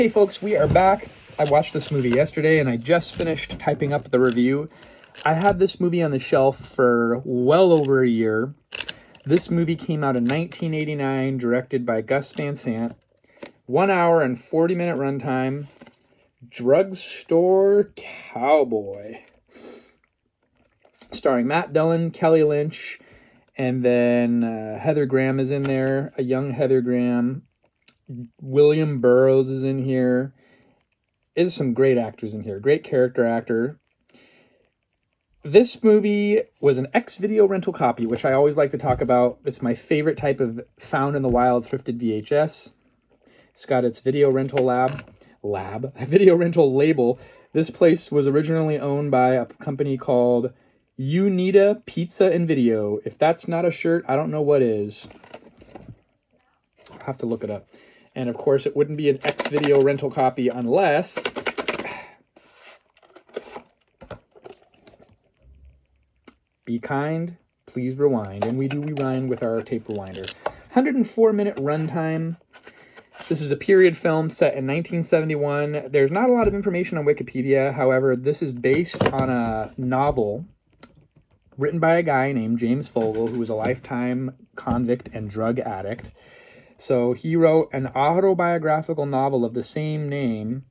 Hey folks, we are back. I watched this movie yesterday and I just finished typing up the review. I had this movie on the shelf for well over a year. This movie came out in 1989, directed by Gus Van Sant. 1 hour and 40-minute runtime. Drugstore Cowboy. Starring Matt Dillon, Kelly Lynch, and then Heather Graham is in there, a young Heather Graham. William Burroughs is in here. There's some great actors in here. Great character actor. This movie was an ex-video rental copy, which I always like to talk about. It's my favorite type of found in the wild thrifted VHS. It's got its video rental video rental label. This place was originally owned by a company called Unita Pizza and Video. If that's not a shirt, I don't know what is. I'll have to look it up. And of course, it wouldn't be an X-Video rental copy unless... Be kind, please rewind. And we do rewind with our tape rewinder. 104-minute runtime. This is a period film set in 1971. There's not a lot of information on Wikipedia. However, this is based on a novel written by a guy named James Fogle, who was a lifetime convict and drug addict. So he wrote an autobiographical novel of the same name,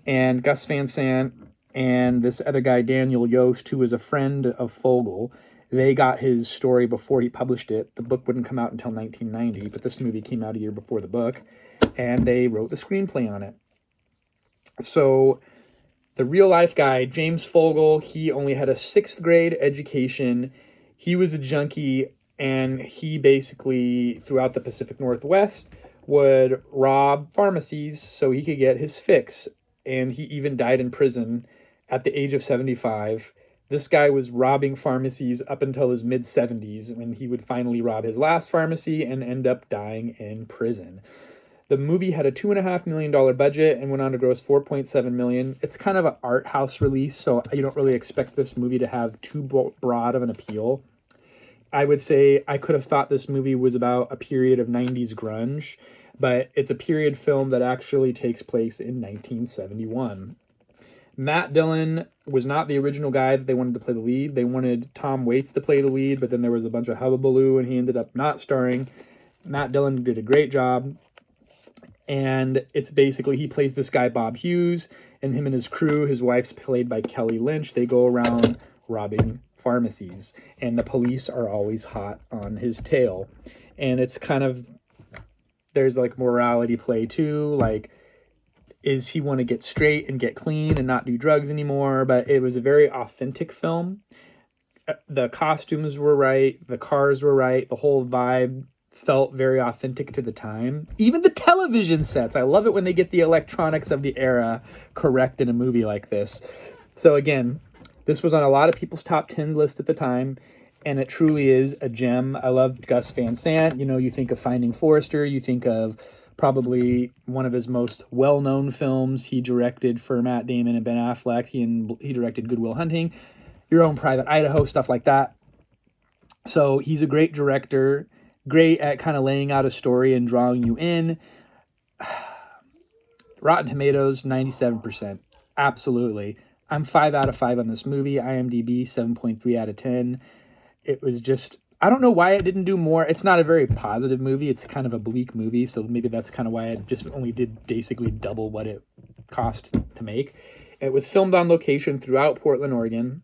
and Gus Van Sant and this other guy, Daniel Yost, who was a friend of Fogle, they got his story before he published it. The book wouldn't come out until 1990, but this movie came out a year before the book, and they wrote the screenplay on it. So the real-life guy, James Fogle, he only had a 6th grade education. He was a junkie, and he basically, throughout the Pacific Northwest, would rob pharmacies so he could get his fix. And he even died in prison at the age of 75. This guy was robbing pharmacies up until his mid-70s, when he would finally rob his last pharmacy and end up dying in prison. The movie had a $2.5 million budget and went on to gross $4.7 million. It's kind of an art house release, so you don't really expect this movie to have too broad of an appeal. I would say I could have thought this movie was about a period of 90s grunge, but it's a period film that actually takes place in 1971. Matt Dillon was not the original guy that they wanted to play the lead. They wanted Tom Waits to play the lead, but then there was a bunch of hubbubaloo, and he ended up not starring. Matt Dillon did a great job, and it's basically, he plays this guy, Bob Hughes, and him and his crew, his wife's played by Kelly Lynch, they go around robbing pharmacies, and the police are always hot on his tail. And it's kind of, there's like morality play too, like, is he want to get straight and get clean and not do drugs anymore? But it was a very authentic film. The costumes were right, the cars were right, the whole vibe felt very authentic to the time. Even the television sets, I love it when they get the electronics of the era correct in a movie like this. So again, this was on a lot of people's top 10 list at the time, and it truly is a gem. I love Gus Van Sant. You know, you think of Finding Forrester, you think of probably one of his most well-known films he directed for Matt Damon and Ben Affleck. He directed Good Will Hunting, Your Own Private Idaho, stuff like that. So he's a great director, great at kind of laying out a story and drawing you in. Rotten Tomatoes, 97%. Absolutely. I'm 5 out of 5 on this movie. IMDb, 7.3 out of 10. It was just, I don't know why it didn't do more. It's not a very positive movie. It's kind of a bleak movie, so maybe that's kind of why it just only did basically double what it cost to make. It was filmed on location throughout Portland, Oregon.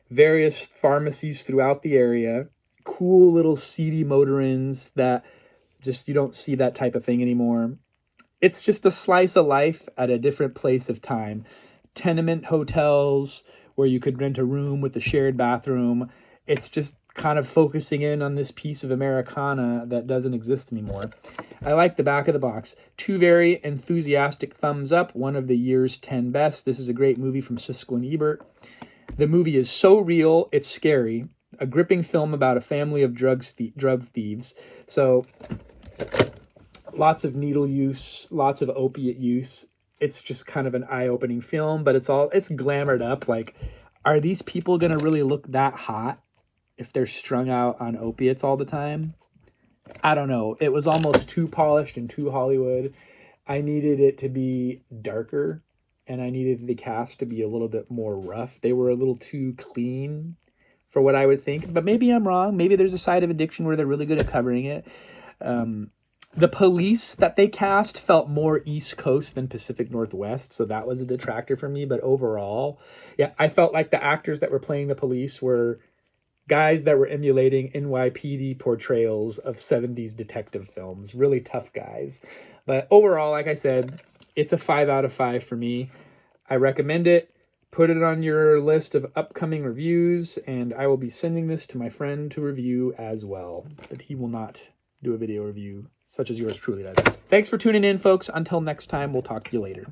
Various pharmacies throughout the area. Cool little seedy motor inns that just, you don't see that type of thing anymore. It's just a slice of life at a different place of time. Tenement hotels where you could rent a room with a shared bathroom. It's just kind of focusing in on this piece of Americana that doesn't exist anymore. I like the back of the box. 2 very enthusiastic thumbs up. One of the year's 10 best. This is a great movie from Siskel and Ebert. The movie is so real, it's scary. A gripping film about a family of drug thieves. So lots of needle use, lots of opiate use. It's just kind of an eye-opening film, but it's glamored up. Like, are these people going to really look that hot if they're strung out on opiates all the time? I don't know. It was almost too polished and too Hollywood. I needed it to be darker, and I needed the cast to be a little bit more rough. They were a little too clean for what I would think, but maybe I'm wrong. Maybe there's a side of addiction where they're really good at covering it. The police that they cast felt more East Coast than Pacific Northwest, so that was a detractor for me. But overall, yeah, I felt like the actors that were playing the police were guys that were emulating NYPD portrayals of 70s detective films. Really tough guys. But overall, like I said, it's a 5 out of 5 for me. I recommend it. Put it on your list of upcoming reviews, and I will be sending this to my friend to review as well. But he will not do a video review such as yours truly does. Thanks for tuning in, folks. Until next time, we'll talk to you later.